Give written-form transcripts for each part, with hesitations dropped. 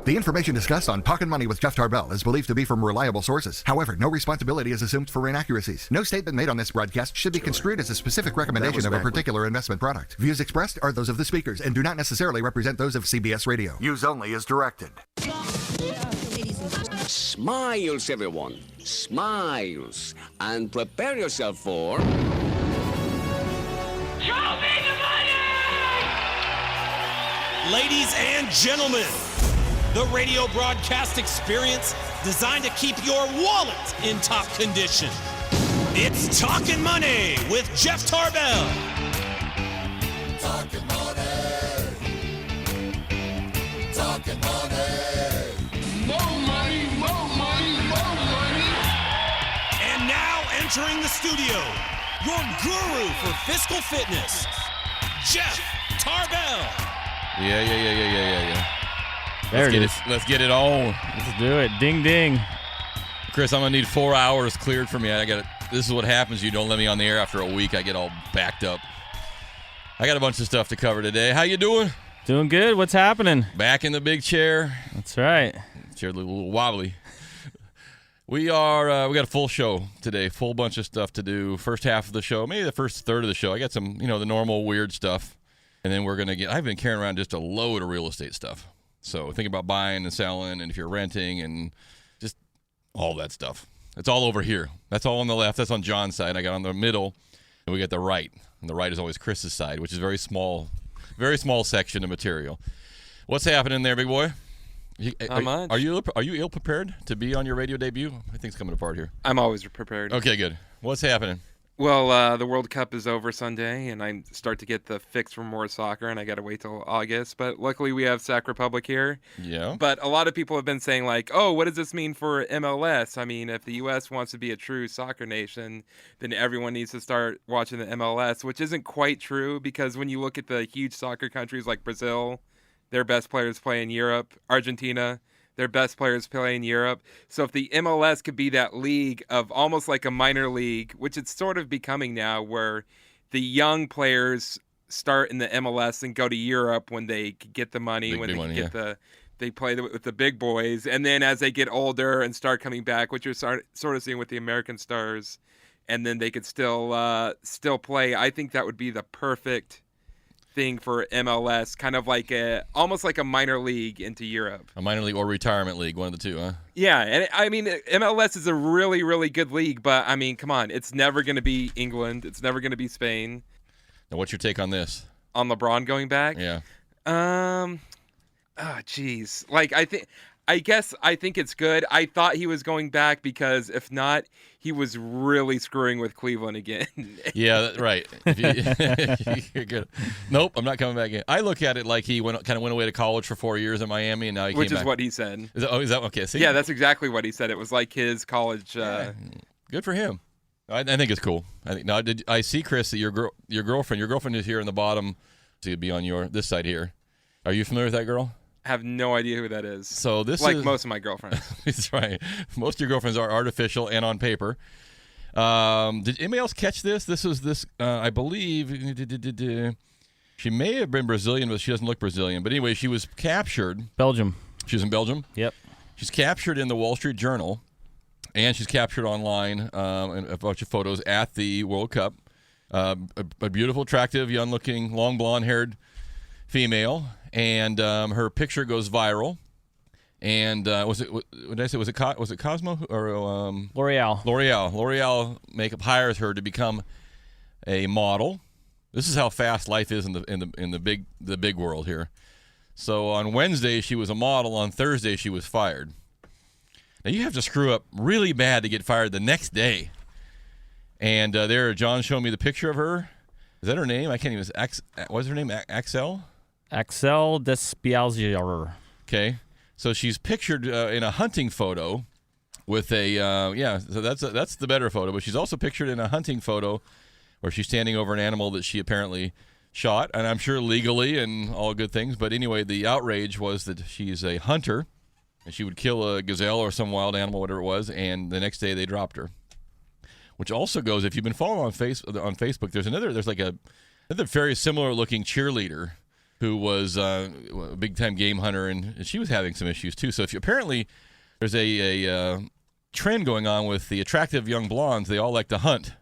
The information discussed on Talkin' Money with Jeff Tarbell is believed to be from reliable sources. However, no responsibility is assumed for inaccuracies. No statement made on this broadcast should be construed as a specific recommendation of a particular investment product. Views expressed are those of the speakers and do not necessarily represent those of CBS Radio. Use only as directed. Smiles, everyone. Smiles. And prepare yourself for... Show me the money! Ladies and gentlemen, the radio broadcast experience designed to keep your wallet in top condition. It's Talkin' Money with Jeff Tarbell. Talkin' money. Talkin' money. More money, more money, more money. And now entering the studio, your guru for fiscal fitness, Jeff Tarbell. Yeah. There it is. Let's get it on. Let's do it. Ding, ding. Chris, I'm going to need 4 hours cleared for me. This is what happens. You don't let me on the air after a week. I get all backed up. I got a bunch of stuff to cover today. How you doing? Doing good. What's happening? Back in the big chair. That's right. Chair a little wobbly. We got a full show today. Full bunch of stuff to do. First half of the show, maybe the first third of the show. I got some, the normal weird stuff. And then I've been carrying around just a load of real estate stuff. So think about buying and selling, and if you're renting, and just all that stuff. It's all over here. That's all on the left. That's on John's side. I got on the middle, and we got the right. And the right is always Chris's side, which is very small section of material. What's happening there, big boy? Are you ill prepared to be on your radio debut? I think it's coming apart here. I'm always prepared. Okay, good. What's happening? Well, the World Cup is over Sunday, and I start to get the fix for more soccer, and I got to wait till August. But luckily, we have Sac Republic here. Yeah. But a lot of people have been saying, like, oh, what does this mean for MLS? I mean, if the U.S. wants to be a true soccer nation, then everyone needs to start watching the MLS, which isn't quite true, because when you look at the huge soccer countries like Brazil, their best players play in Europe. Argentina, their best players play in Europe. So if the MLS could be that league of almost like a minor league, which it's sort of becoming now, where the young players start in the MLS and go to Europe when they get the money, they play with the big boys. And then as they get older and start coming back, which you're sort of seeing with the American stars, and then they could still play. I think that would be the perfect thing for MLS, kind of like almost like a minor league into Europe. A minor league or retirement league, one of the two, huh? Yeah, and I mean, MLS is a really, really good league, but I mean, come on, it's never going to be England. It's never going to be Spain. Now, what's your take on this? On LeBron going back? Yeah. Geez. Like, I think it's good. I thought he was going back because if not, he was really screwing with Cleveland again. Yeah, right. You're good. Nope, I'm not coming back in. I look at it like he went away to college for 4 years in Miami, and now he came back. Which is what he said. Is that okay? See? Yeah, that's exactly what he said. It was like his college. Good for him. I think it's cool. I see, Chris, that your girlfriend is here in the bottom, so you'd be on this side here. Are you familiar with that girl? Have no idea who that is. So this like is most of my girlfriends. That's right. Most of your girlfriends are artificial and on paper. Did anybody else catch this? I believe she may have been Brazilian, but she doesn't look Brazilian. But anyway, she was captured. Belgium. She was in Belgium? Yep. She's captured in the Wall Street Journal, and she's captured online in a bunch of photos at the World Cup. A beautiful, attractive, young-looking, long blonde-haired female. And her picture goes viral. And was it Cosmo or L'Oreal? L'Oreal makeup hires her to become a model. This is how fast life is in the big world here. So on Wednesday she was a model. On Thursday she was fired. Now you have to screw up really bad to get fired the next day. And there, John showed me the picture of her. Is that her name? I can't even. What's her name? Axel. Axel Despiazier. Okay, so she's pictured in a hunting photo with a So that's the better photo. But she's also pictured in a hunting photo where she's standing over an animal that she apparently shot, and I'm sure legally and all good things. But anyway, the outrage was that she's a hunter, and she would kill a gazelle or some wild animal, whatever it was. And the next day they dropped her. Which also goes, if you've been following on Facebook, there's like another very similar looking cheerleader who was a big-time game hunter, and she was having some issues too. So apparently there's a trend going on with the attractive young blondes. They all like to hunt.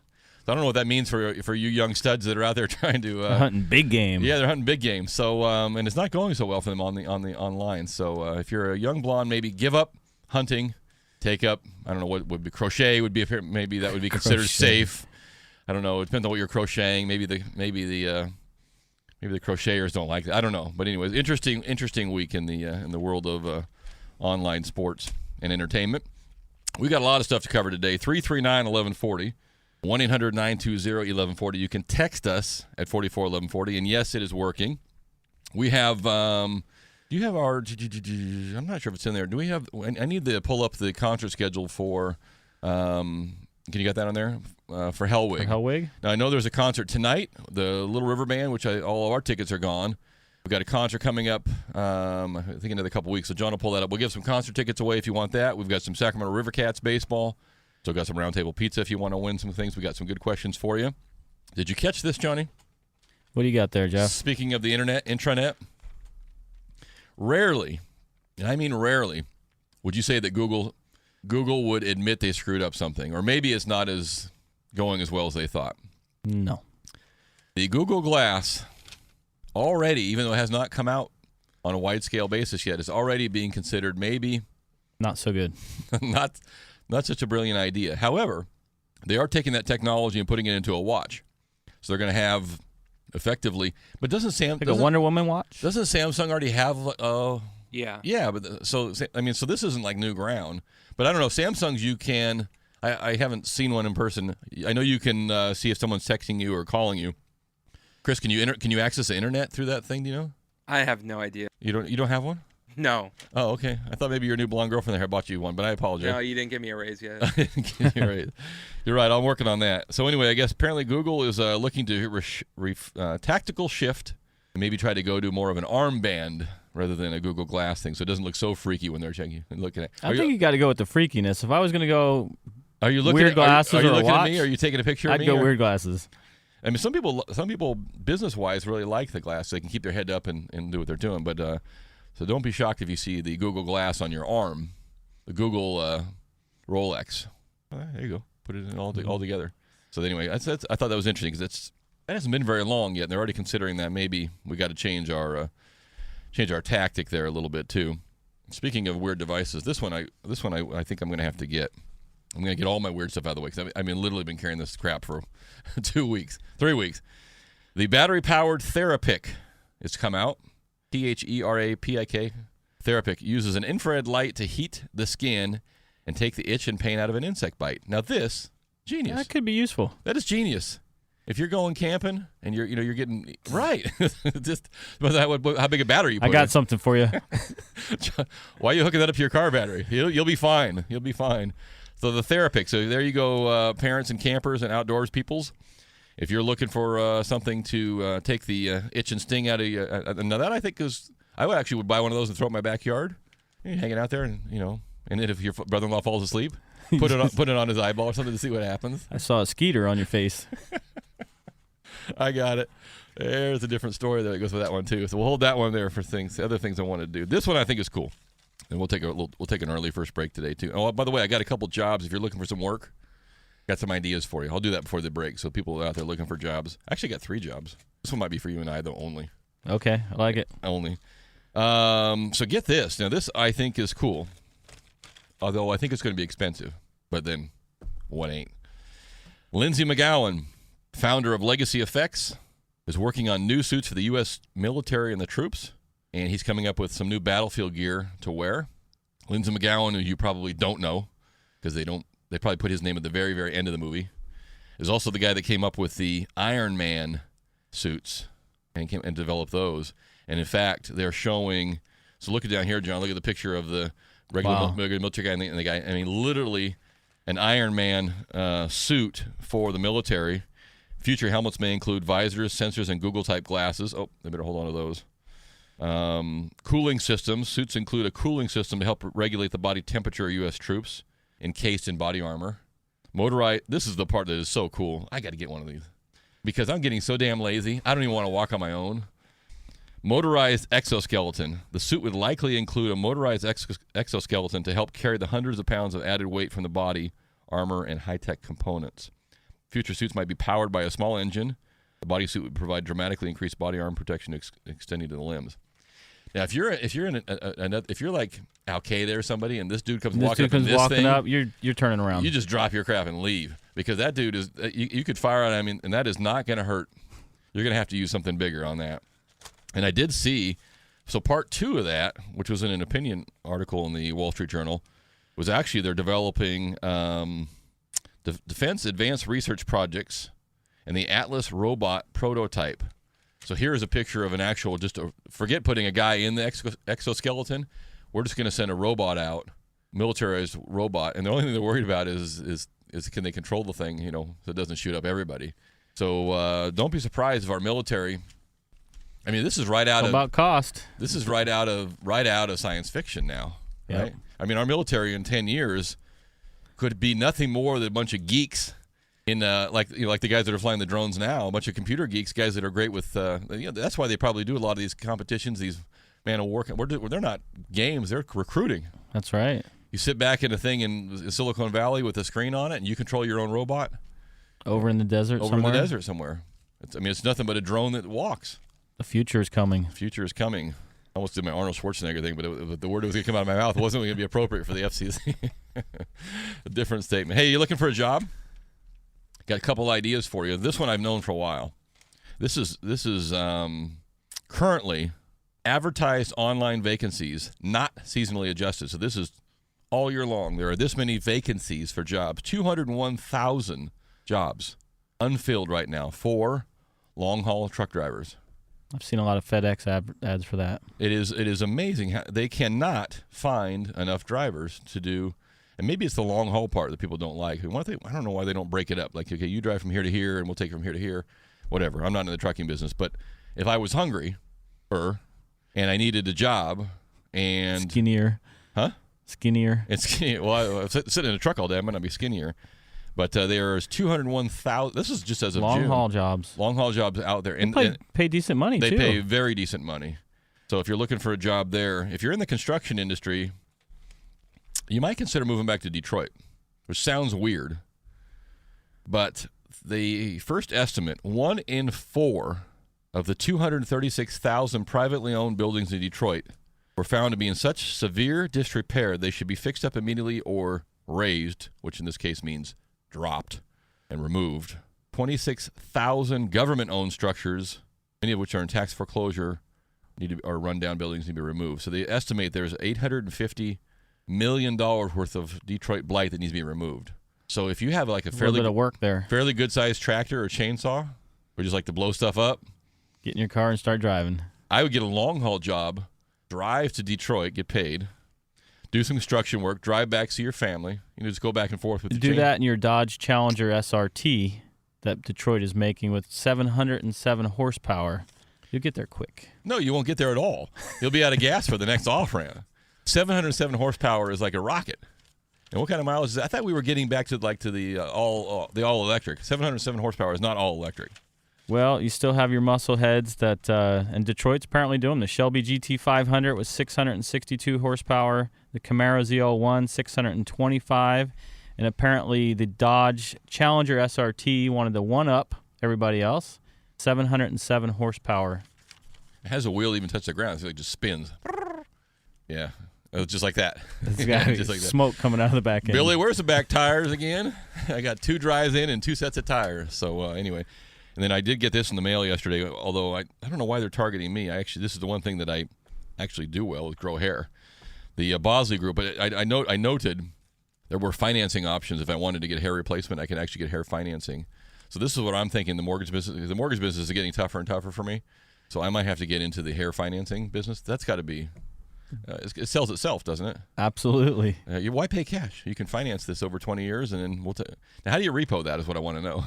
So I don't know what that means for you young studs that are out there trying to They're hunting big game. Yeah, they're hunting big game. So and it's not going so well for them on the online. So if you're a young blonde, maybe give up hunting, take up, I don't know what would be, crochet would be, maybe that would be considered safe. I don't know. It depends on what you're crocheting. Maybe the crocheters don't like that. I don't know. But anyways, interesting week in the world of online sports and entertainment. We got a lot of stuff to cover today. 339-1140. 1-800-920-1140. You can text us at 441140, and yes, it is working. We have, do you have our, I'm not sure if it's in there. Do we have, I need to pull up the concert schedule for, can you get that on there? For Hellwig. For Hellwig? Now, I know there's a concert tonight, the Little River Band, which all of our tickets are gone. We've got a concert coming up, I think another couple weeks, so John will pull that up. We'll give some concert tickets away if you want that. We've got some Sacramento River Cats baseball. Still got some roundtable pizza if you want to win some things. We got some good questions for you. Did you catch this, Johnny? What do you got there, Jeff? Speaking of the intranet, rarely, and I mean rarely, would you say that Google would admit they screwed up something, or maybe it's not as going as well as they thought? No. The Google Glass already, even though it has not come out on a wide-scale basis yet, is already being considered maybe not so good. Not such a brilliant idea. However, they are taking that technology and putting it into a watch. So they're going to have effectively, but doesn't a Wonder Woman watch? Doesn't Samsung already have? Yeah. Yeah, but so this isn't like new ground. But I don't know. Samsung's you can. I haven't seen one in person. I know you can see if someone's texting you or calling you. Chris, can you access the internet through that thing? Do you know? I have no idea. You don't have one? No. Oh, okay. I thought maybe your new blonde girlfriend there bought you one, but I apologize. No, you didn't give me a raise yet. You're right. You're right. I'm working on that. So anyway, I guess apparently Google is looking to tactical shift and maybe try to go to more of an armband rather than a Google Glass thing, so it doesn't look so freaky when they're checking and looking at. I think you got to go with the freakiness. If I was going to go, are you looking weird at glasses are you or looking a watch, at me? Are you taking a picture of me? I'd go weird glasses. I mean, some people business-wise really like the glass. So they can keep their head up and do what they're doing, but. So don't be shocked if you see the Google Glass on your arm, the Google Rolex. There you go. Put it in all together. So anyway, I thought that was interesting because that hasn't been very long yet, and they're already considering that maybe we got to change our tactic there a little bit too. Speaking of weird devices, this one I think I'm going to have to get. I'm going to get all my weird stuff out of the way because I've literally been carrying this crap for 3 weeks. The battery-powered Therapik has come out. Therapik. Therapik uses an infrared light to heat the skin and take the itch and pain out of an insect bite. Now this, genius. That could be useful. That is genius. If you're going camping and you're getting right, just how big a battery you put I got in. something for you. Why are you hooking that up to your car battery? You'll be fine. You'll be fine. So the Therapik. So there you go, parents and campers and outdoors peoples. If you're looking for something to take the itch and sting out of you, now that I think I would buy one of those and throw it in my backyard. You're hanging out there, and and then if your brother-in-law falls asleep, put it on his eyeball or something to see what happens. I saw a skeeter on your face. I got it. There's a different story that goes with that one too. So we'll hold that one there for other things I want to do. This one I think is cool, and we'll take an early first break today too. Oh, by the way, I got a couple jobs. If you're looking for some work. Got some ideas for you. I'll do that before the break. So people out there looking for jobs. I actually got 3 jobs. This one might be for you and I, though, only. Okay, I like it. Only. So get this. Now, this I think is cool. Although I think it's going to be expensive. But then, what ain't? Lindsey McGowan, founder of Legacy Effects, is working on new suits for the U.S. military and the troops. And he's coming up with some new battlefield gear to wear. Lindsey McGowan, who you probably don't know, because they probably put his name at the very, very end of the movie, is also the guy that came up with the Iron Man suits and developed those. And in fact, they're showing. So look down here, John. Look at the picture of the regular military guy and the guy. I mean, literally an Iron Man suit for the military. Future helmets may include visors, sensors, and Google-type glasses. Oh, they better hold on to those. Cooling systems. Suits include a cooling system to help regulate the body temperature of U.S. troops encased in body armor. Motorized. This is the part that is so cool. I got to get one of these because I'm getting so damn lazy. I don't even want to walk on my own. Motorized exoskeleton. The suit would likely include a motorized exoskeleton to help carry the hundreds of pounds of added weight from the body, armor, and high-tech components. Future suits might be powered by a small engine. The bodysuit would provide dramatically increased body armor protection extending to the limbs. Now, if you're like Al-Qaeda or somebody, and this dude comes walking up in this thing, you're turning around. you just drop your crap and leave, because that dude is you could fire on him, and that is not going to hurt. You're going to have to use something bigger on that. And I did see, so part 2 of that, which was in an opinion article in the Wall Street Journal, was actually they're developing Defense Advanced Research Projects and the Atlas robot prototype. So here's a picture of an actual, forget putting a guy in the exoskeleton. We're just going to send a robot out, militarized robot, and the only thing they're worried about is can they control the thing, so it doesn't shoot up everybody. So don't be surprised if our military. I mean, this is right out about cost. This is right out of science fiction now, right? Yep. I mean, our military in 10 years could be nothing more than a bunch of geeks in like the guys that are flying the drones now, a bunch of computer geeks, guys that are great with. That's why they probably do a lot of these competitions. These man of war. They're not games. They're recruiting. That's right. You sit back in a thing in Silicon Valley with a screen on it, and you control your own robot. Over in the desert somewhere. It's nothing but a drone that walks. The future is coming. Future is coming. I almost did my Arnold Schwarzenegger thing, but the word that was going to come out of my mouth wasn't going to be appropriate for the FCC. A different statement. Hey, you looking for a job? Got a couple ideas for you. This one I've known for a while. This is currently advertised online vacancies, not seasonally adjusted. So this is all year long. There are this many vacancies for jobs. 201,000 jobs unfilled right now for long-haul truck drivers. I've seen a lot of FedEx ads for that. It is amazing how they cannot find enough drivers to do, and maybe it's the long haul part that people don't like. I don't know why they don't break it up. Like, okay, you drive from here to here, and we'll take you from here to here, whatever. I'm not in the trucking business, but if I was hungry, and I needed a job, and skinnier, skinnier. It's skinny. Well, I sit in a truck all day. I might not be skinnier. But there's 201,000. This is just as of June. Long-haul jobs. Long-haul jobs out there. And pay decent money, too. They pay very decent money. So if you're looking for a job there, if you're in the construction industry, you might consider moving back to Detroit, which sounds weird. But the first estimate, 1 in 4 of the 236,000 privately owned buildings in Detroit were found to be in such severe disrepair they should be fixed up immediately or razed, which in this case means dropped and removed. 26,000 government-owned structures, many of which are in tax foreclosure, or run-down buildings, need to be removed. So they estimate there's $850 million worth of Detroit blight that needs to be removed. So if you have like a fairly bit of work there, fairly good-sized tractor or chainsaw, or just like to blow stuff up, get in your car and start driving. I would get a long-haul job, drive to Detroit, get paid, do some construction work, drive back, see your family. Just go back and forth with the do that in your Dodge Challenger SRT that Detroit is making with 707 horsepower. You'll get there quick. No, you won't get there at all. You'll be out of gas for the next off-ramp. 707 horsepower is like a rocket. And what kind of mileage is that? I thought we were getting back to the all-electric. 707 horsepower is not all-electric. Well, you still have your muscle heads that, and Detroit's apparently doing the Shelby GT500 with 662 horsepower, the Camaro ZL1 625, and apparently the Dodge Challenger SRT wanted to one-up everybody else, 707 horsepower. It has a wheel that even touch the ground, so it just spins. Yeah, it was just like that. It's got just like smoke coming out of the back end. Billy, where's the back tires again? I got 2 drives in and 2 sets of tires. So anyway. And then I did get this in the mail yesterday, although I don't know why they're targeting me. This is the one thing that I actually do well is grow hair. The Bosley Group, but I noted there were financing options. If I wanted to get hair replacement, I could actually get hair financing. So this is what I'm thinking. The mortgage business is getting tougher and tougher for me. So I might have to get into the hair financing business. That's got to be. It sells itself, doesn't it? Absolutely. Why pay cash? You can finance this over 20 years, and then now how do you repo that? Is what I want to know.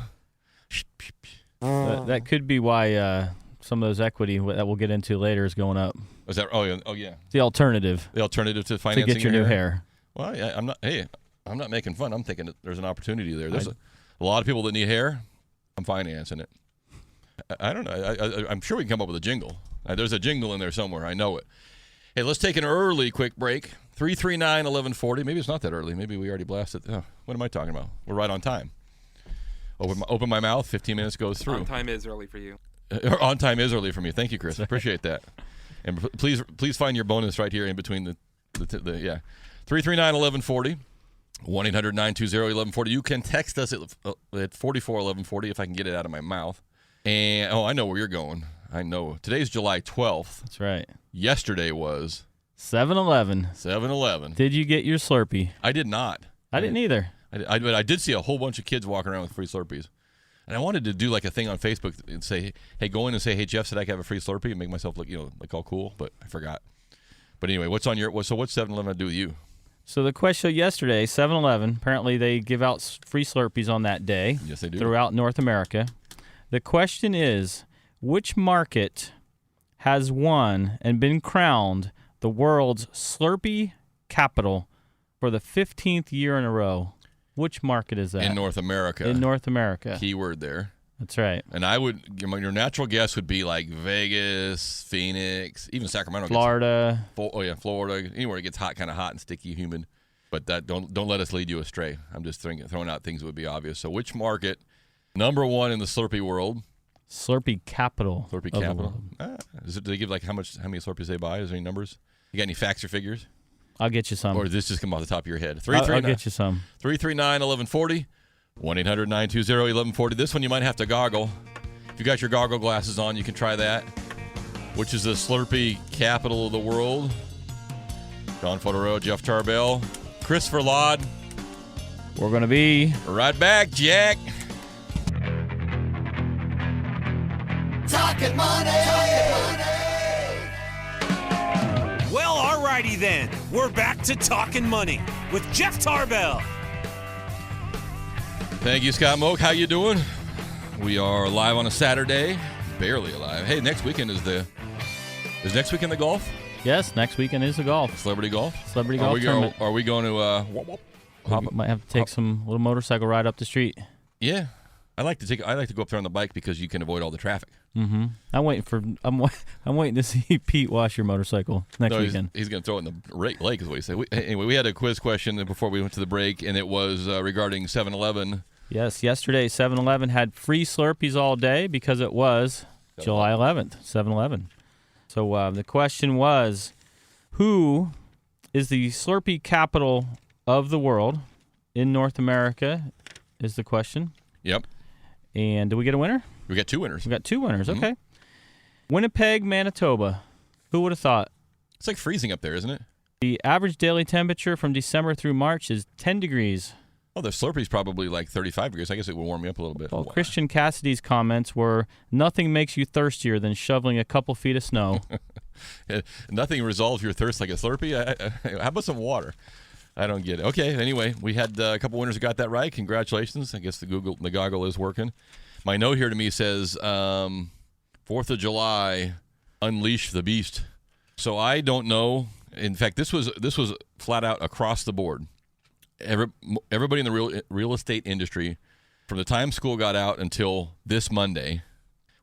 That could be why some of those equity that we'll get into later is going up. Is that? Oh yeah. The alternative. The alternative to financing to get your new hair. Well, yeah, I'm not making fun. I'm thinking that there's an opportunity there. There's a lot of people that need hair. I'm financing it. I don't know. I'm sure we can come up with a jingle. There's a jingle in there somewhere. I know it. Hey, let's take an early quick break. 339-1140. Maybe it's not that early. Maybe we already blasted. Oh, what am I talking about? We're right on time. Open my mouth. 15 minutes goes through. On time is early for you. On time is early for me. Thank you, Chris. Appreciate that. And please find your bonus right here in between the 339-1140. 1-800-920-1140. You can text us at 441140 if I can get it out of my mouth. And I know where you're going. I know. Today's July 12th. That's right. Yesterday was 7-Eleven. 7-Eleven. Did you get your Slurpee? I did not. I didn't either. But I did see a whole bunch of kids walking around with free Slurpees. And I wanted to do like a thing on Facebook and say, hey, go in and say, hey, Jeff said I could have a free Slurpee and make myself look, like all cool, but I forgot. But anyway, what's 7-Eleven to do with you? So the question yesterday, 7-Eleven, apparently they give out free Slurpees on that day. Yes, they do. Throughout North America. The question is, which market has won and been crowned the world's Slurpee capital for the 15th year in a row? Which market is that? In North America. In North America. Keyword there. That's right. And your natural guess would be like Vegas, Phoenix, even Sacramento. Florida. Florida. Anywhere it gets kind of hot and sticky, humid. But that don't let us lead you astray. I'm just throwing out things that would be obvious. So which market, number one in the Slurpee world? Slurpee capital. Slurpee capital. Do they give how many Slurpees they buy? Is there any numbers? You got any facts or figures? I'll get you some. Or does this just come off the top of your head? I'll get you some. 339-1140. 1-800-920-1140. This one you might have to goggle. If you got your goggle glasses on, you can try that. Which is the Slurpee capital of the world? John Fodero, Jeff Tarbell, Christopher Laud. We're going to be right back, Jack. Talkin' money. Well, alrighty then. We're back to Talkin' Money with Jeff Tarbell. Thank you, Scott Moak. How you doing? We are live on a Saturday. Barely alive. Hey, next weekend is next weekend the golf? Yes, next weekend is the golf. Celebrity golf? Celebrity golf tournament. Are we going to might have to take some little motorcycle ride up the street. Yeah. I like to go up there on the bike because you can avoid all the traffic. Mm-hmm. I'm waiting to see Pete wash your motorcycle next weekend. He's going to throw it in the lake, is what he said. Anyway, we had a quiz question before we went to the break, and it was regarding 7-Eleven. Yes, yesterday 7-Eleven had free Slurpees all day because it was July 11th, 7-Eleven. So the question was, who is the Slurpee capital of the world in North America is the question. Yep. And do we get a winner? We got two winners. We got two winners. Mm-hmm. Okay. Winnipeg, Manitoba. Who would have thought? It's like freezing up there, isn't it? The average daily temperature from December through March is 10 degrees. Oh, the Slurpee's probably like 35 degrees. I guess it would warm me up a little bit. Well, Christian Cassidy's comments were, nothing makes you thirstier than shoveling a couple feet of snow. Nothing resolves your thirst like a Slurpee. How about some water? I don't get it. Okay, anyway, we had a couple winners who got that right. Congratulations. I guess the goggle is working. My note here to me says, 4th of July, unleash the beast. So I don't know. In fact, this was flat out across the board. Everybody in the real estate industry, from the time school got out until this Monday,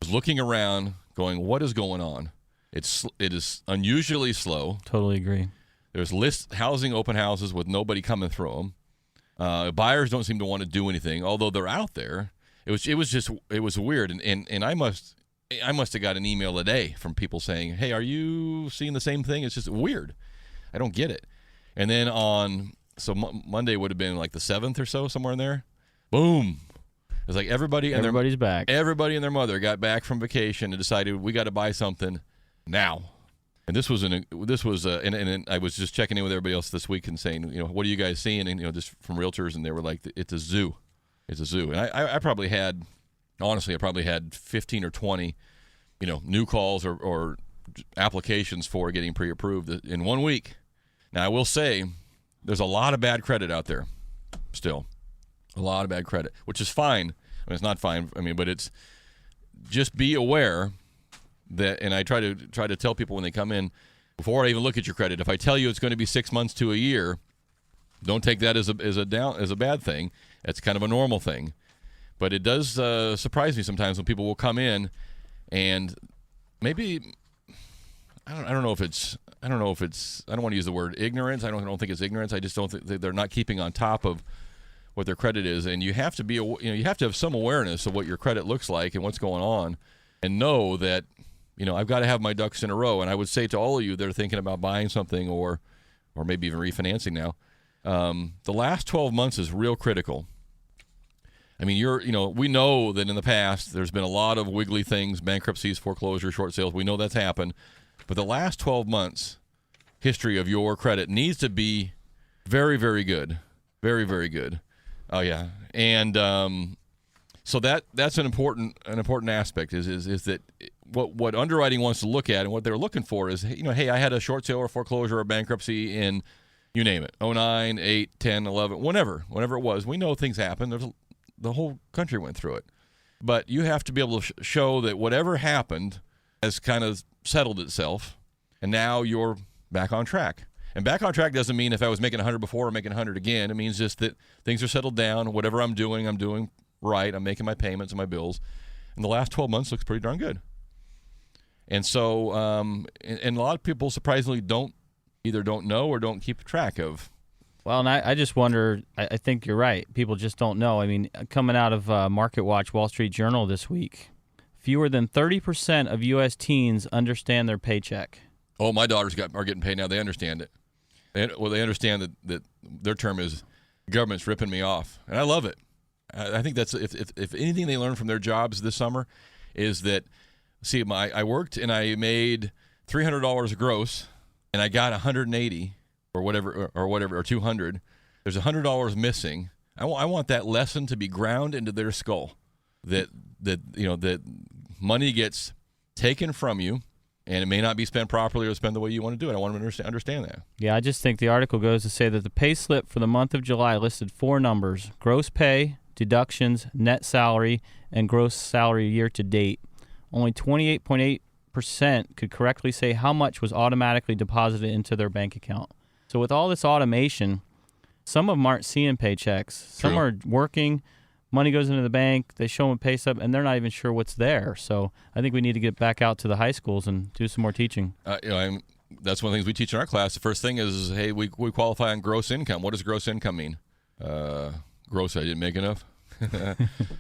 was looking around going, what is going on? It is unusually slow. Totally agree. There's housing open houses with nobody coming through them. Buyers don't seem to want to do anything, although they're out there. It was weird, and I must have got an email a day from people saying, "Hey, are you seeing the same thing?" It's just weird. I don't get it. And then Monday would have been like the 7th or so, somewhere in there. Boom! It's like everybody's back. Everybody and their mother got back from vacation and decided we got to buy something now. And and I was just checking in with everybody else this week and saying, what are you guys seeing? And just from realtors, and they were like, it's a zoo. It's a zoo. And I probably had 15 or 20, new calls or applications for getting pre-approved in 1 week. Now I will say, there's a lot of bad credit out there, still, a lot of bad credit, which is fine. I mean, it's not fine. I mean, but it's just be aware. And I try to tell people when they come in, before I even look at your credit, if I tell you it's going to be 6 months to a year, don't take that as a bad thing. It's kind of a normal thing. But it does surprise me sometimes when people will come in And maybe I don't know if it's I don't want to use the word ignorance. I don't think it's ignorance. I just don't think they're not keeping on top of what their credit is. And you have to be you have to have some awareness of what your credit looks like and what's going on, and know that I've got to have my ducks in a row. And I would say to all of you that are thinking about buying something or maybe even refinancing now, the last 12 months is real critical. I mean, we know that in the past there's been a lot of wiggly things, bankruptcies, foreclosures, short sales. We know that's happened. But the last 12 months history of your credit needs to be very, very good. Very, very good. Oh, yeah. And so that's an important aspect is that what underwriting wants to look at and what they're looking for is, hey, I had a short sale or foreclosure or bankruptcy in, you name it, 09, 8, 10, 11, whenever it was. We know things happen. The whole country went through it. But you have to be able to show that whatever happened has kind of settled itself, and now you're back on track. And back on track doesn't mean if I was making 100 before I'm making 100 again. It means just that things are settled down. Whatever I'm doing right. I'm making my payments and my bills. And the last 12 months looks pretty darn good. And so, and a lot of people surprisingly either don't know or don't keep track of. Well, and I just wonder, I think you're right. People just don't know. I mean, coming out of Market Watch Wall Street Journal this week, fewer than 30% of U.S. teens understand their paycheck. Oh, my daughters are getting paid now. They understand it. They understand that their term is government's ripping me off. And I love it. I think that's if anything they learn from their jobs this summer is that, see, I worked and I made $300 gross and I got $180 or whatever or $200. There's $100 missing. I want that lesson to be ground into their skull that money gets taken from you and it may not be spent properly or spent the way you want to do it. I want them to understand that. Yeah, I just think the article goes to say that the pay slip for the month of July listed 4 numbers: gross pay, deductions, net salary, and gross salary year to date. Only 28.8% could correctly say how much was automatically deposited into their bank account. So with all this automation, some of them aren't seeing paychecks. Some are working, money goes into the bank, they show them a pay stub, and they're not even sure what's there. So I think we need to get back out to the high schools and do some more teaching. That's one of the things we teach in our class. The first thing is, hey, we qualify on gross income. What does gross income mean? Gross, I didn't make enough.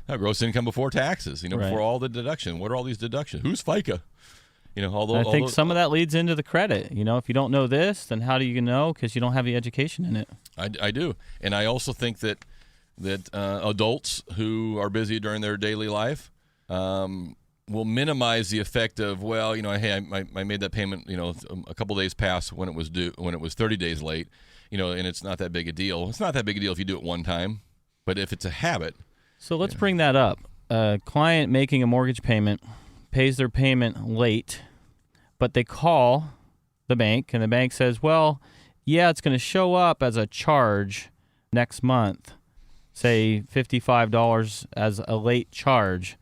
No, gross income before taxes, Right. Before all the deduction. What are all these deductions? Who's FICA? I think some of that leads into the credit. If you don't know this, then how do you know? Because you don't have the education in it. I do. And I also think that adults who are busy during their daily life will minimize the effect of, hey, I made that payment, a couple days past when it was due, when it was 30 days late, and it's not that big a deal. It's not that big a deal if you do it one time, but if it's a habit. So let's bring that up. A client making a mortgage payment pays their payment late, but they call the bank, and the bank says, well, yeah, it's going to show up as a charge next month, say $55 as a late charge,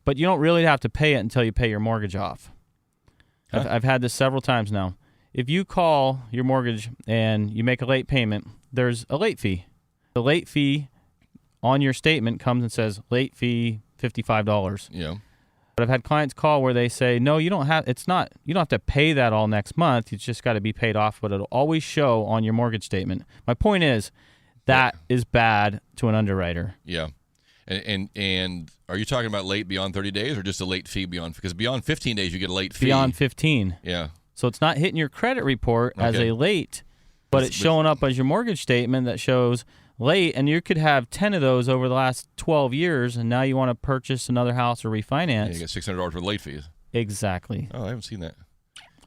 but you don't really have to pay it until you pay your mortgage off. Huh? I've had this several times now. If you call your mortgage and you make a late payment, there's a late fee. The late fee on your statement comes and says late fee $55. Yeah. But I've had clients call where they say, no, you don't have to pay that all next month. It's just got to be paid off, but it'll always show on your mortgage statement. My point is that is bad to an underwriter. Yeah. And are you talking about late beyond 30 days or just a late fee beyond? Because beyond 15 days, you get a late fee. Beyond 15. Yeah. So it's not hitting your credit report as a late, but it's showing up as your mortgage statement that shows late, and you could have 10 of those over the last 12 years, and now you want to purchase another house or refinance. Yeah, you get $600 for late fees. Exactly. Oh, I haven't seen that.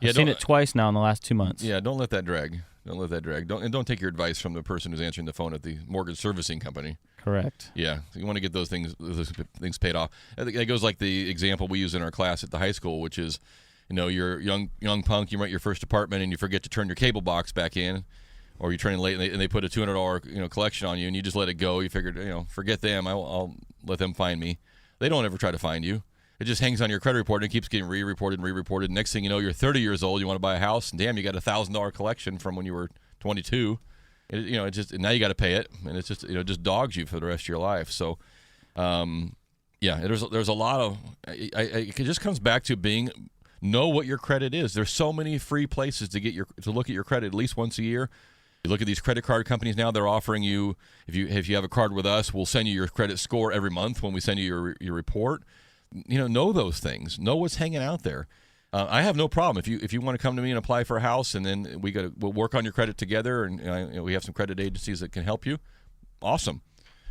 I've seen it twice now in the last 2 months. Yeah, don't let that drag. Don't take your advice from the person who's answering the phone at the mortgage servicing company. Correct. Yeah, so you want to get those things paid off. I think that goes like the example we use in our class at the high school, which is, you're young punk, you rent your first apartment and you forget to turn your cable box back in, or you turn in late and they put a $200 collection on you and you just let it go. You figured, forget them. I'll let them find me. They don't ever try to find you. It just hangs on your credit report and it keeps getting re-reported. Next thing you know, you're 30 years old. You want to buy a house, and damn, you got a $1,000 collection from when you were 22. It just now you got to pay it, and it's just just dogs you for the rest of your life. So, Yeah, there's a lot of it just comes back to know what your credit is. There's so many free places to look at your credit at least once a year. You look at these credit card companies now; they're offering you if you have a card with us, we'll send you your credit score every month when we send you your report. Know those things. Know what's hanging out there. I have no problem if you want to come to me and apply for a house, and then we'll work on your credit together, and we have some credit agencies that can help you. Awesome.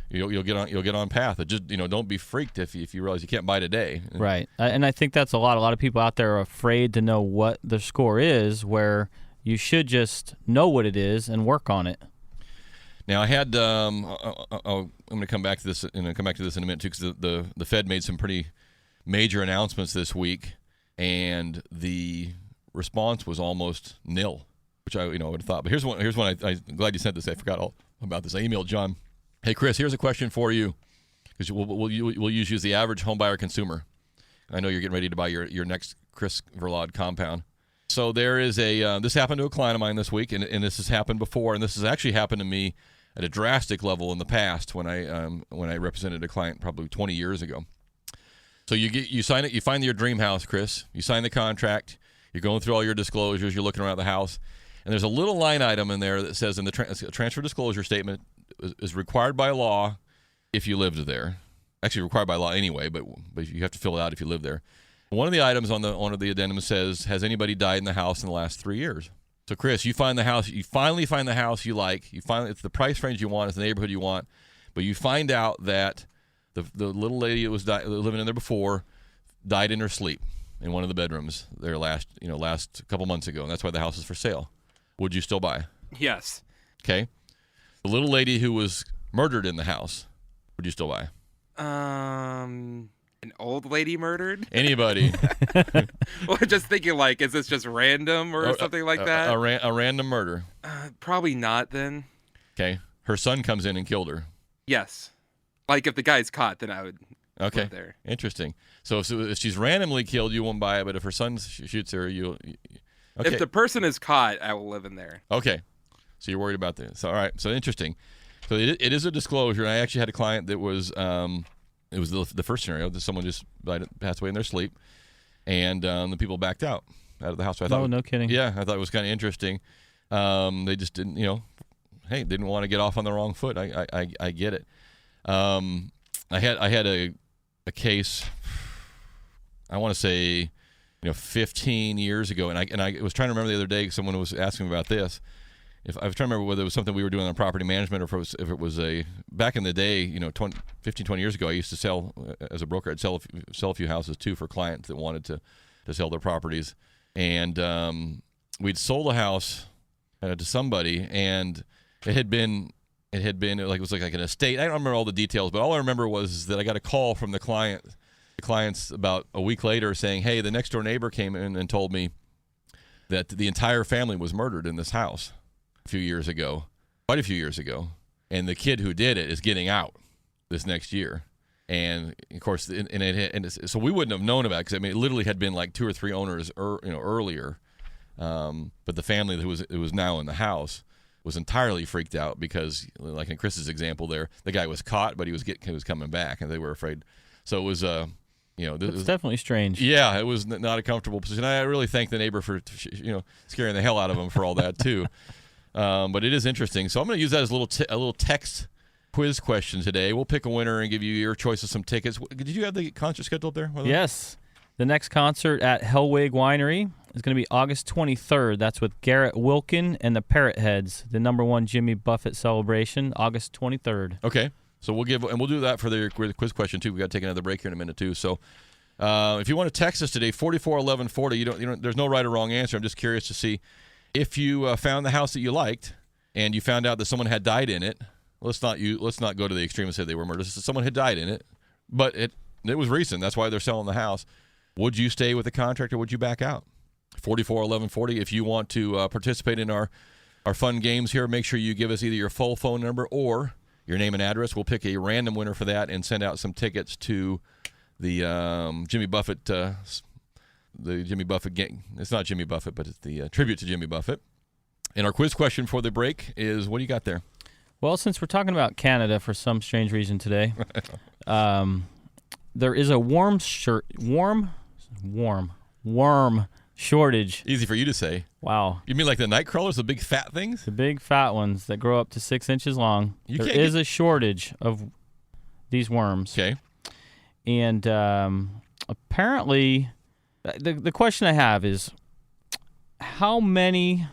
You'll get on path. Just don't be freaked if you realize you can't buy today. Right, and I think that's a lot of people out there are afraid to know what the score is, where you should just know what it is and work on it. Now I had I'm going to come back to this and in a minute too, because the Fed made some pretty major announcements this week, and the response was almost nil, which I would have thought. But here's one. I'm glad you sent this. I forgot all about this. I emailed John. Hey Chris, here's a question for you, because we'll use you as the average home buyer consumer. I know you're getting ready to buy your next Chris Verlaud compound. So there is this happened to a client of mine this week, and this has happened before, and this has actually happened to me at a drastic level in the past when I represented a client probably 20 years ago. So you sign it, you find your dream house, Chris. You sign the contract. You're going through all your disclosures. You're looking around the house, and there's a little line item in there that says in the transfer disclosure statement is required by law if you lived there. Actually, required by law anyway, but you have to fill it out if you live there. One of the items on the addendum says, has anybody died in the house in the last 3 years? So, Chris, you find the house. You finally find the house you like. It's the price range you want. It's the neighborhood you want. But you find out that the little lady that was living in there before died in her sleep in one of the bedrooms there last couple months ago, and that's why the house is for sale. Would you still buy? Yes. Okay. The little lady who was murdered in the house, would you still buy? An old lady murdered? Anybody. Well, just thinking, is this just random or something like that? A random murder. Probably not, then. Okay. Her son comes in and killed her. Yes. If the guy's caught, then I would okay. live there. Interesting. So if she's randomly killed, you won't buy it, but if her son shoots her, you okay. If the person is caught, I will live in there. Okay. So you're worried about this. All right. So interesting. So it is a disclosure. And I actually had a client that was it was the first scenario that someone just passed away in their sleep, and the people backed out of the house. So I thought, no kidding. Yeah, I thought it was kind of interesting. They just didn't, didn't want to get off on the wrong foot. I get it. I had a case, I want to say, 15 years ago, and I was trying to remember the other day. Someone was asking me about this. If I was trying to remember whether it was something we were doing on property management, or if it was back in the day, 15, 20 years ago, I used to sell as a broker. I'd sell a few houses too for clients that wanted to sell their properties, and we'd sold a house to somebody, and it had been it was like an estate. I don't remember all the details, but all I remember was that I got a call from the clients about a week later saying, "Hey, the next door neighbor came in and told me that the entire family was murdered in this house quite a few years ago, and the kid who did it is getting out this next year." And of course, so we wouldn't have known about it, because it literally had been like 2 or 3 owners earlier, but the family who was now in the house was entirely freaked out, because, like in Chris's example there, the guy was caught, but he was coming back, and they were afraid. So it was it's definitely strange. Yeah, it was not a comfortable position. I really thank the neighbor for scaring the hell out of him for all that too. But it is interesting. So I'm going to use that as a little text quiz question today. We'll pick a winner and give you your choice of some tickets. Did you have the concert scheduled there? Yes. The next concert at Hellwig Winery is going to be August 23rd. That's with Garrett Wilkin and the Parrot Heads, the #1 Jimmy Buffett celebration, August 23rd. Okay. So we'll do that for the quiz question too. We got to take another break here in a minute too. So if you want to text us today, 441140. There's no right or wrong answer. I'm just curious to see if you found the house that you liked and you found out that someone had died in it. Let's not go to the extreme and say they were murdered. Someone had died in it, but it was recent. That's why they're selling the house. Would you stay with the contract, or would you back out? 441140. If you want to participate in our fun games here, make sure you give us either your full phone number or your name and address. We'll pick a random winner for that and send out some tickets to the Jimmy Buffett. The Jimmy Buffett game. It's not Jimmy Buffett, but it's the tribute to Jimmy Buffett. And our quiz question for the break is, what do you got there? there is a worm shortage. Easy for you to say. Wow. You mean like the night crawlers, the big fat things? The big fat ones that grow up to 6 inches long. There is a shortage of these worms. Okay. And apparently, the question I have is, how many,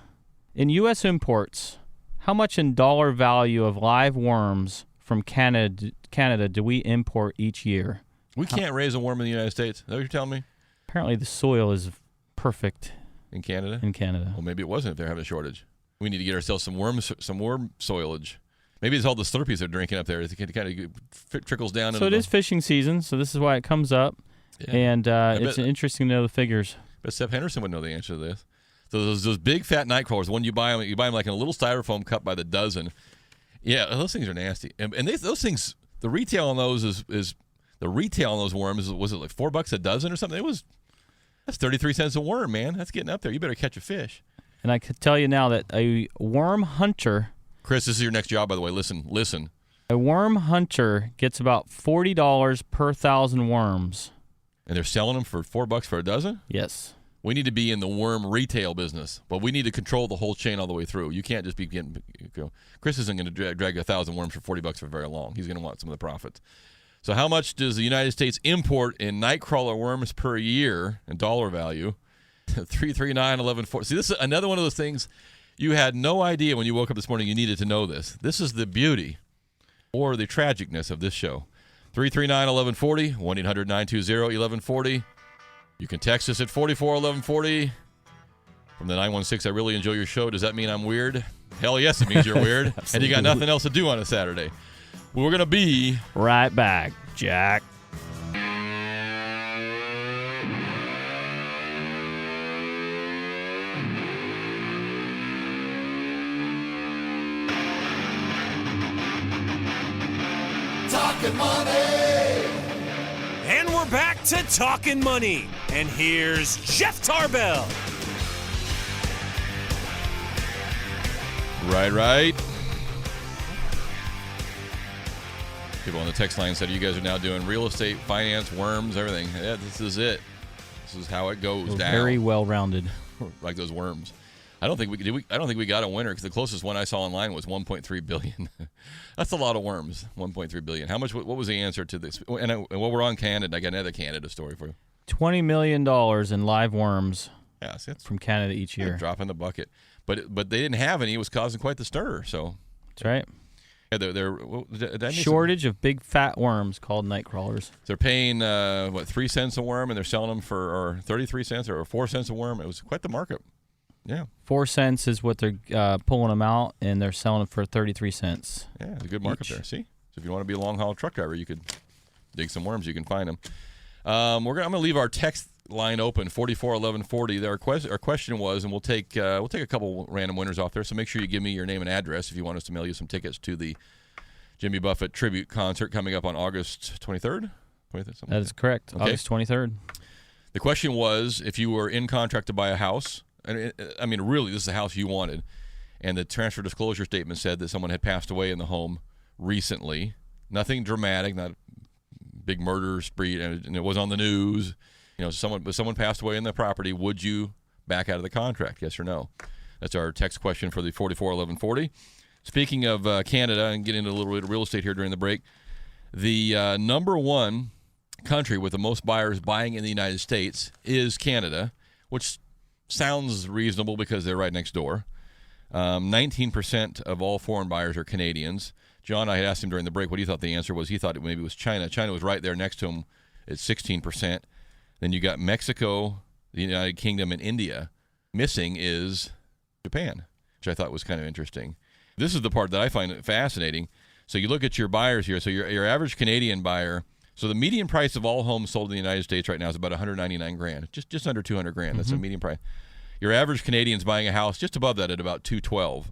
in U.S. imports, how much in dollar value of live worms from Canada do we import each year? We can't raise a worm in the United States. Is that what you're telling me? Apparently the soil is perfect in Canada. Well, maybe it wasn't if they're having a shortage. We need to get ourselves some worm soilage. Maybe it's all the Slurpees they're drinking up there. It kind of trickles down. So it is fishing season, so this is why it comes up. Yeah. And it's interesting to know the figures. But Steph Henderson would know the answer to this. So those big fat night crawlers, when you buy them like in a little styrofoam cup by the dozen. Yeah, those things are nasty. And those things, the retail on those is the retail on those worms, was it like $4 a dozen or something? That's 33 cents a worm, man. That's getting up there. You better catch a fish. And I could tell you now that a worm hunter, Chris, this is your next job, by the way. Listen. A worm hunter gets about $40 per 1,000 worms. And they're selling them for $4 for a dozen? Yes. We need to be in the worm retail business, but we need to control the whole chain all the way through. You can't just be getting. Chris isn't going to drag 1,000 worms for $40 for very long. He's going to want some of the profits. So, how much does the United States import in nightcrawler worms per year in dollar value? 339-1140. See, this is another one of those things you had no idea when you woke up this morning. You needed to know this. This is the beauty or the tragicness of this show. 339-1140, 1-800-920-1140. You can text us at 441140. From the 916, I really enjoy your show. Does that mean I'm weird? Hell yes, it means you're weird. And you got nothing else to do on a Saturday. We're going to be right back, Jack. Talking money. And we're back to Talkin' Money. And here's Jeff Tarbell. Right. People on the text line said you guys are now doing real estate, finance, worms, everything. Yeah, this is it. This is how it goes down. Very well-rounded. Like those worms. I don't think we got a winner because the closest one I saw online was 1.3 billion. That's a lot of worms. 1.3 billion. How much? What was the answer to this? And while we're on Canada, I got another Canada story for you. $20 million in live worms. Yeah, see, from Canada each year. Drop in the bucket, but they didn't have any. It was causing quite the stir. So that's right. Yeah, they're shortage of big fat worms called night crawlers. They're paying 3 cents a worm, and they're selling them for 33 cents or 4 cents a worm. It was quite the market. Yeah, 4 cents is what they're pulling them out, and they're selling them for 33 cents. Yeah, it's a good market there. See, so if you want to be a long haul truck driver, you could dig some worms. You can find them. I'm going to leave our text line open 441140. Our question was, and we'll take a couple random winners off there. So make sure you give me your name and address if you want us to mail you some tickets to the Jimmy Buffett tribute concert coming up on August 23rd. That is correct. Okay. August 23rd. The question was, if you were in contract to buy a house. I mean, really, this is the house you wanted. And the transfer disclosure statement said that someone had passed away in the home recently. Nothing dramatic, not big murder spree, and it was on the news. Someone passed away in the property. Would you back out of the contract? Yes or no? That's our text question for the 441140. Speaking of Canada, and getting into a little bit of real estate here during the break, the number one country with the most buyers buying in the United States is Canada, which sounds reasonable because they're right next door. 19% of all foreign buyers are Canadians. John, I had asked him during the break what he thought the answer was. He thought maybe it was China. China was right there next to him at 16%. Then you got Mexico, the United Kingdom, and India. Missing is Japan, which I thought was kind of interesting. This is the part that I find fascinating. So you look at your buyers here. So your average Canadian buyer. So the median price of all homes sold in the United States right now is about $199,000, just under $200,000. That's the median price. Your average Canadian's buying a house just above that at about $212,000.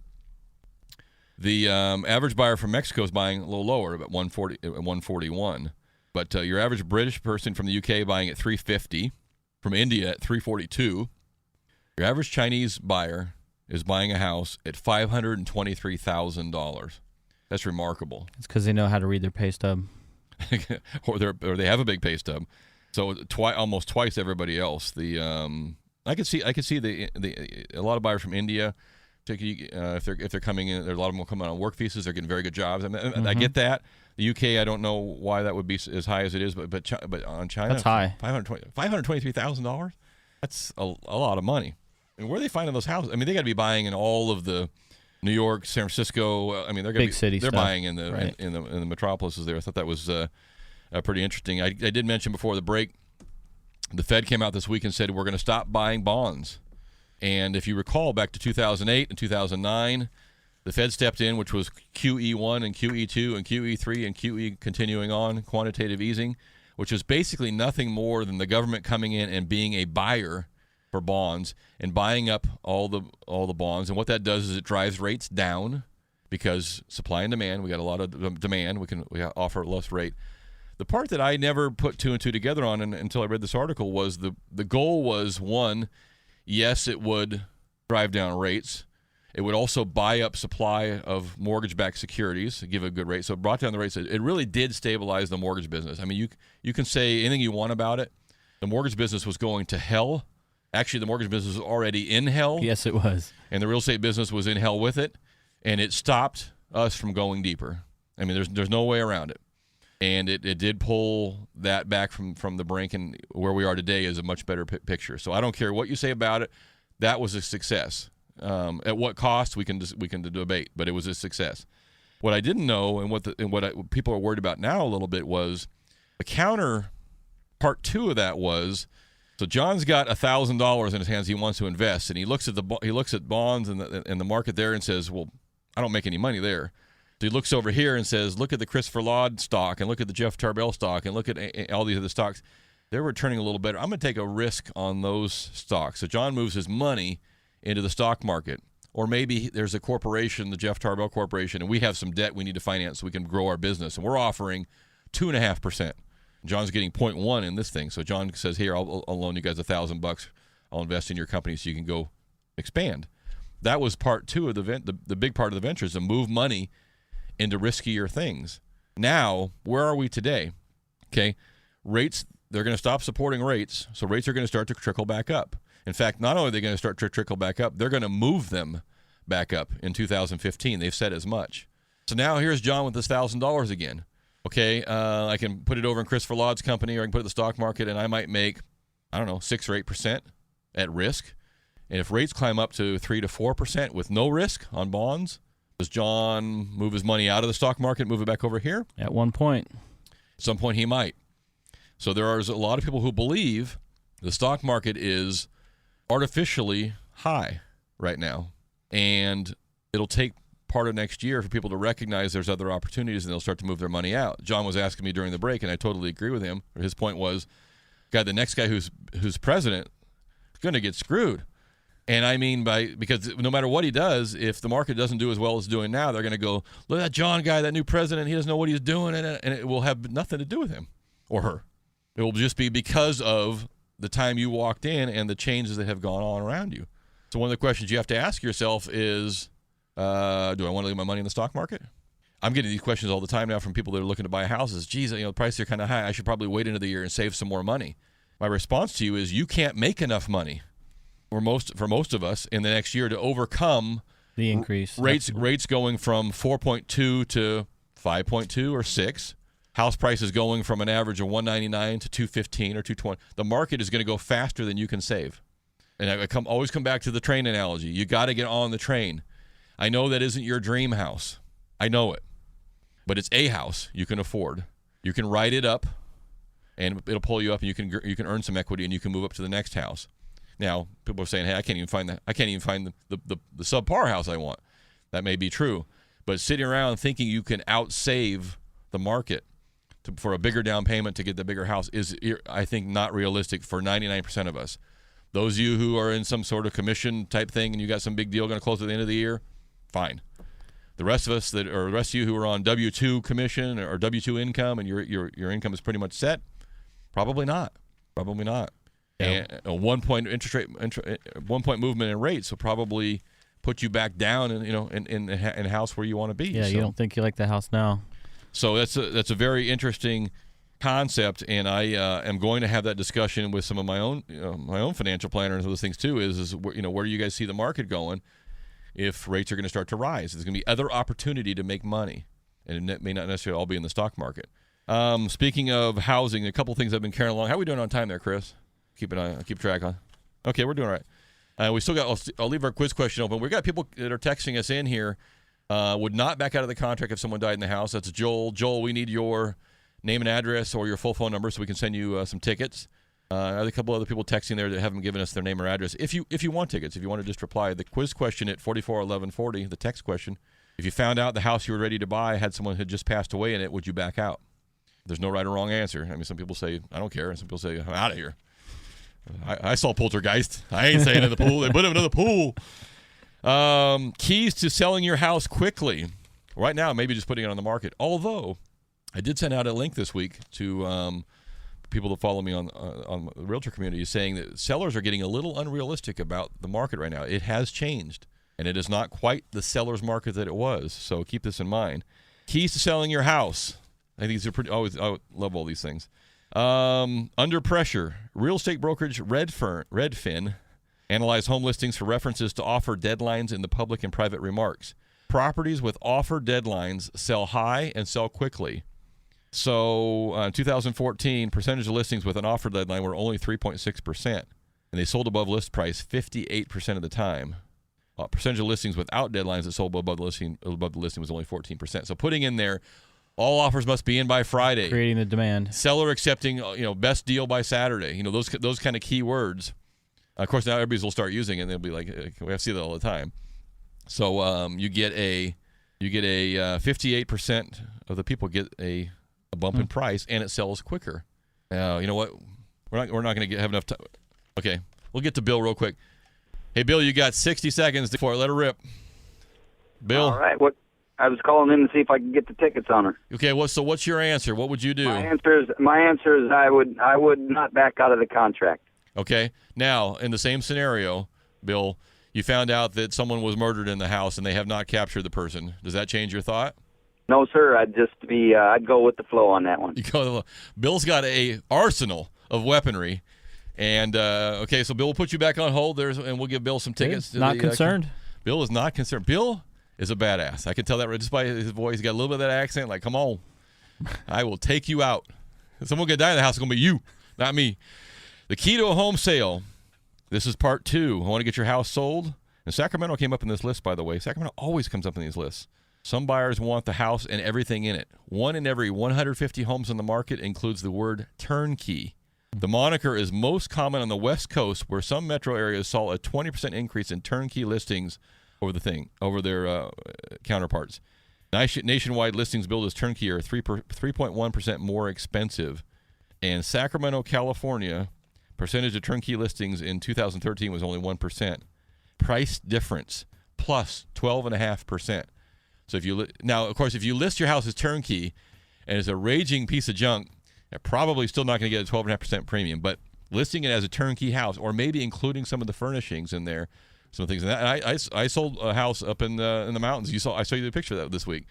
The average buyer from Mexico is buying a little lower, about $141,000. But your average British person from the UK buying at $350,000, from India at $342,000. Your average Chinese buyer is buying a house at $523,000. That's remarkable. It's because they know how to read their pay stub. or they have a big pay stub. So almost twice everybody else. I could see a lot of buyers from India. If they're coming in, there's a lot of them coming on work visas. They're getting very good jobs. I mean, I get that. The UK, I don't know why that would be as high as it is, but on China, that's high. $523,000. That's a lot of money. And where are they finding those houses? I mean, they got to be buying in all of the New York, San Francisco. I mean, they're big city. They're stuff. buying in the right. in the metropolises there. I thought that was pretty interesting. I did mention before the break, the Fed came out this week and said we're going to stop buying bonds. And if you recall, back to 2008 and 2009, the Fed stepped in, which was QE1 and QE2 and QE3 and QE continuing on, quantitative easing, which is basically nothing more than the government coming in and being a buyer for bonds and buying up all the bonds. And what that does is it drives rates down because supply and demand. We got a lot of demand. We offer less rate. The part that I never put two and two together on until I read this article was the goal was, one, yes, it would drive down rates. It would also buy up supply of mortgage-backed securities, give a good rate. So it brought down the rates. It really did stabilize the mortgage business. I mean, you can say anything you want about it. The mortgage business was going to hell. Actually, the mortgage business was already in hell. Yes, it was. And the real estate business was in hell with it. And it stopped us from going deeper. I mean, there's no way around it. And it did pull that back from the brink, and where we are today is a much better picture. So I don't care what you say about it. That was a success. At what cost we can debate, but it was a success. What I didn't know, and what people are worried about now a little bit, was the counter part two of that was, so John's got $1,000 in his hands he wants to invest, and he looks at bonds and the market there and says, well, I don't make any money there. So he looks over here and says, look at the Christopher Laud stock and look at the Jeff Tarbell stock and look at all these other stocks. They're returning a little better. I'm going to take a risk on those stocks. So John moves his money into the stock market. Or maybe there's a corporation, the Jeff Tarbell Corporation, and we have some debt we need to finance so we can grow our business. And we're offering 2.5%. John's getting 0.1 in this thing. So John says, here, I'll loan you guys $1,000. I'll invest in your company so you can go expand. That was part two of the big part of the venture, is to move money into riskier things. Now, where are we today? Okay, rates, they're going to stop supporting rates, so rates are going to start to trickle back up. In fact, not only are they going to start to trickle back up, they're going to move them back up in 2015. They've said as much. So now here's John with this $1,000 again. Okay, I can put it over in Christopher Laud's company, or I can put it in the stock market, and I might make, 6 or 8% at risk. And if rates climb up to 3 to 4% with no risk on bonds, does John move his money out of the stock market and move it back over here? At one point. At some point he might. So there are a lot of people who believe the stock market is artificially high right now. And it'll take part of next year for people to recognize there's other opportunities, and they'll start to move their money out. John was asking me during the break, and I totally agree with him. His point was, God, the next guy who's president is going to get screwed. And I mean because no matter what he does, if the market doesn't do as well as it's doing now, they're going to go, look at that John guy, that new president, he doesn't know what he's doing, and it will have nothing to do with him or her. It will just be because of the time you walked in and the changes that have gone on around you. So one of the questions you have to ask yourself is, do I want to leave my money in the stock market? I'm getting these questions all the time now from people that are looking to buy houses. Geez, the prices are kind of high. I should probably wait into the year and save some more money. My response to you is, you can't make enough money for most of us in the next year to overcome the increase. Rates going from 4.2 to 5.2 or 6. House prices going from an average of 199 to 215 or 220. The market is going to go faster than you can save. And I always come back to the train analogy. You got to get on the train. I know that isn't your dream house. I know it. But it's a house you can afford. You can write it up, and it'll pull you up, and you can earn some equity, and you can move up to the next house. Now, people are saying, hey, I can't even find the subpar house I want. That may be true. But sitting around thinking you can outsave the market for a bigger down payment to get the bigger house is, I think, not realistic for 99% of us. Those of you who are in some sort of commission type thing and you got some big deal going to close at the end of the year, fine. The rest of us the rest of you who are on W-2 commission or W-2 income and your income is pretty much set, probably not. Probably not. Yeah. And a 1 point interest rate, 1 point movement in rates will probably put you back down in a house where you want to be. Yeah, so. You don't think you like the house now. So that's a very interesting concept, and I am going to have that discussion with some of my own financial planners and those things too. Is where do you guys see the market going if rates are going to start to rise? There's going to be other opportunity to make money, and it may not necessarily all be in the stock market. Speaking of housing, a couple things I've been carrying along. How are we doing on time there, Chris? Keep track on. Okay, we're doing all right. We still got. I'll leave our quiz question open. We've got people that are texting us in here. Would not back out of the contract if someone died in the house. That's Joel. Joel, we need your name and address or your full phone number so we can send you some tickets. There's a couple other people texting there that haven't given us their name or address. If you want tickets, if you want to just reply, the quiz question at 441140, the text question. If you found out the house you were ready to buy had someone who had just passed away in it, would you back out? There's no right or wrong answer. I mean, some people say, I don't care. And some people say, I'm out of here. I saw Poltergeist. I ain't saying in the pool. They put him in the pool. Keys to selling your house quickly. Right now, maybe just putting it on the market. Although, I did send out a link this week to people that follow me on the realtor community saying that sellers are getting a little unrealistic about the market right now. It has changed, and it is not quite the seller's market that it was. So keep this in mind. Keys to selling your house. I think these are pretty. I love all these things. Under pressure. Real estate brokerage Redfin analyze home listings for references to offer deadlines in the public and private remarks. Properties with offer deadlines sell high and sell quickly. So, 2014, percentage of listings with an offer deadline were only 3.6%, and they sold above list price 58% of the time. Percentage of listings without deadlines that sold above the listing was only 14%. So, putting in there, all offers must be in by Friday. Creating the demand. Seller accepting, best deal by Saturday. Those kind of key words. Of course, now everybody will start using it, and they'll be like, we see that all the time. So you get a 58% of the people get a bump in price, and it sells quicker. Now, you know what? We're not going to have enough time. Okay, we'll get to Bill real quick. Hey, Bill, you got 60 seconds before I let her rip. Bill. All right. I was calling in to see if I could get the tickets on her. Okay. So what's your answer? What would you do? My answer is I would not back out of the contract. Okay. Now, in the same scenario, Bill, you found out that someone was murdered in the house and they have not captured the person. Does that change your thought? No, sir. I'd go with the flow on that one. Bill's got a arsenal of weaponry, and okay, so Bill will put you back on hold there, and we'll give Bill some tickets. Not concerned. Bill is not concerned. Bill is a badass. I can tell that just by his voice. He's got a little bit of that accent. Like, come on, I will take you out. If someone gonna die in the house, it's gonna be you, not me. The key to a home sale. This is part 2. I want to get your house sold. And Sacramento came up in this list, by the way. Sacramento always comes up in these lists. Some buyers want the house and everything in it. 1 in every 150 homes on the market includes the word turnkey. The moniker is most common on the West Coast, where some metro areas saw a 20% increase in turnkey listings over their counterparts. Nationwide listings billed as turnkey are 3.1% more expensive. And Sacramento, California, percentage of turnkey listings in 2013 was only 1%. Price difference plus 12.5%. So now, of course, if you list your house as turnkey and it's a raging piece of junk, you're probably still not going to get a 12.5% premium. But listing it as a turnkey house, or maybe including some of the furnishings in there, some things. And I sold a house up in the mountains. I saw you the picture of that this week.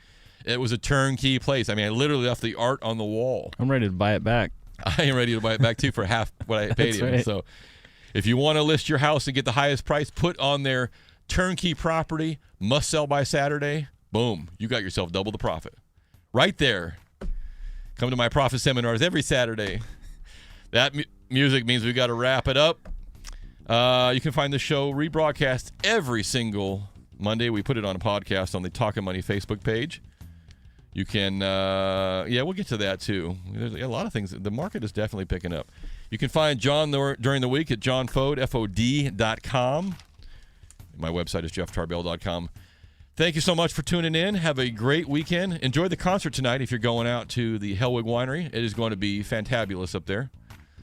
It was a turnkey place. I mean, I literally left the art on the wall. I'm ready to buy it back. I am ready to buy it back too for half what I paid him. Right. So, if you want to list your house and get the highest price, put on there turnkey property, must sell by Saturday. Boom, you got yourself double the profit. Right there. Come to my profit seminars every Saturday. That music means we got to wrap it up. You can find the show rebroadcast every single Monday. We put it on a podcast on the Talkin Money Facebook page. You can, we'll get to that too. There's a lot of things. The market is definitely picking up. You can find John during the week at johnfod.com. My website is jefftarbell.com. Thank you so much for tuning in. Have a great weekend. Enjoy the concert tonight if you're going out to the Hellwig Winery. It is going to be fantabulous up there.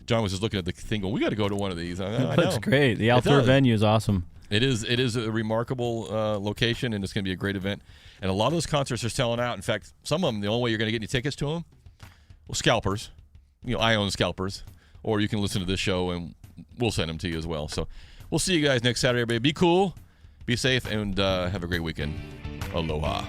John was just looking at the thing going, we got to go to one of these. It looks great. The outdoor venue is awesome. It is a remarkable location, and it's going to be a great event. And a lot of those concerts are selling out. In fact, some of them, the only way you're going to get any tickets to them, well, scalpers. I own scalpers. Or you can listen to this show, and we'll send them to you as well. So we'll see you guys next Saturday, everybody. Be cool, be safe, and have a great weekend. Aloha.